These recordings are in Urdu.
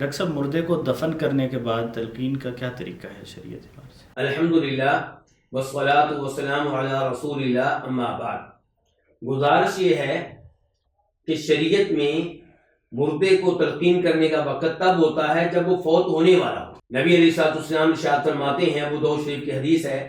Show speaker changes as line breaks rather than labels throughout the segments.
ڈاکٹر صاحب مردے کو دفن کرنے کے بعد تلقین کا کیا طریقہ ہے شریعت اعتبار سے؟
الحمدللہ والصلاة والسلام علی رسول اللہ، اما بعد۔ گزارش یہ ہے کہ شریعت میں مردے کو تلقین کرنے کا وقت تب ہوتا ہے جب وہ فوت ہونے والا ہو۔ نبی علیہ الصلوۃ والسلام ارشاد فرماتے ہیں، ابو داؤد شریف کی حدیث ہے،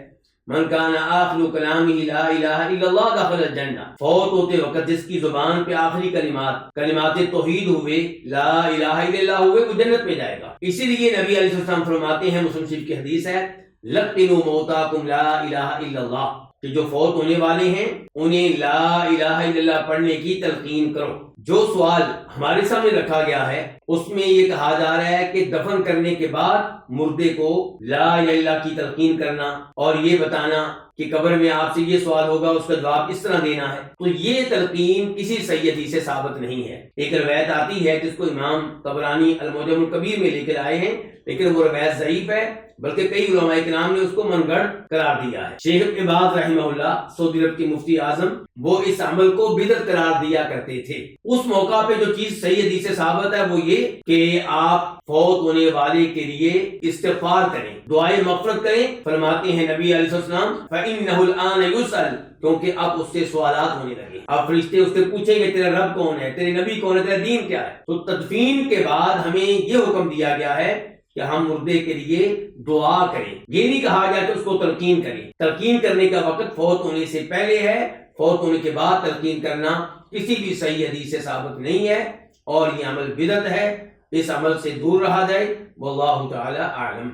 من کان آخر کلامہ لا الہ الا اللہ دخل الجنہ۔ فوت ہوتے وقت جس کی زبان پہ آخری کلمات توحید ہوئے، لا الہ الا اللہ ہوئے، وہ جنت میں جائے گا۔ اسی لیے نبی علیہ السلام فرماتے ہیں، مسلم شریف کی حدیث ہے، لقنوا موتاکم لا الہ الا اللہ، کہ جو فوت ہونے والے ہیں انہیں لا الہ الا اللہ پڑھنے کی تلقین کرو۔ جو سوال ہمارے سامنے رکھا گیا ہے اس میں یہ کہا جا رہا ہے کہ دفن کرنے کے بعد مردے کو لا الہ الا اللہ کی تلقین کرنا اور یہ بتانا کہ قبر میں آپ سے یہ سوال ہوگا، اس کا جواب اس طرح دینا ہے، تو یہ تلقین کسی صحیح حدیث سے ثابت نہیں ہے۔ ایک روایت آتی ہے جس کو امام طبرانی المعجم الکبیر میں لے کر آئے ہیں، لیکن وہ روایت ضعیف ہے، بلکہ کئی علماء کرام نے اس کو من گھڑت قرار دیا ہے۔ شیخ ابن باز رحمہ اللہ، سعودی عرب کے مفتی اعظم، وہ اس عمل کو بدعت قرار دیا کرتے تھے۔ اس موقع پہ جو چیز صحیح حدیث سے ثابت ہے وہ یہ کہ آپ فوت ہونے والے کے لیے استغفار کریں، دعائے مغفرت کریں۔ فرماتے ہیں نبی علیہ السلام، فَإِنَّهُ الْآنَ يُسْأَلُ، کیونکہ اب اس سے سوالات ہونے لگے، اب فرشتے اس سے پوچھیں گے تیرا رب کون ہے، تیرے نبی کون ہے، تیرا دین کیا ہے۔ تو تدفین کے بعد ہمیں یہ حکم دیا گیا ہے کہ ہم مردے کے لیے دعا کریں، یہ نہیں کہا گیا کہ اس کو تلقین کریں۔ تلقین کرنے کا وقت فوت ہونے سے پہلے ہے، فوت ہونے کے بعد تلقین کرنا کسی بھی صحیح حدیث سے ثابت نہیں ہے، اور یہ عمل بدعت ہے، اس عمل سے دور رہا جائے۔ واللہ تعالی اعلم۔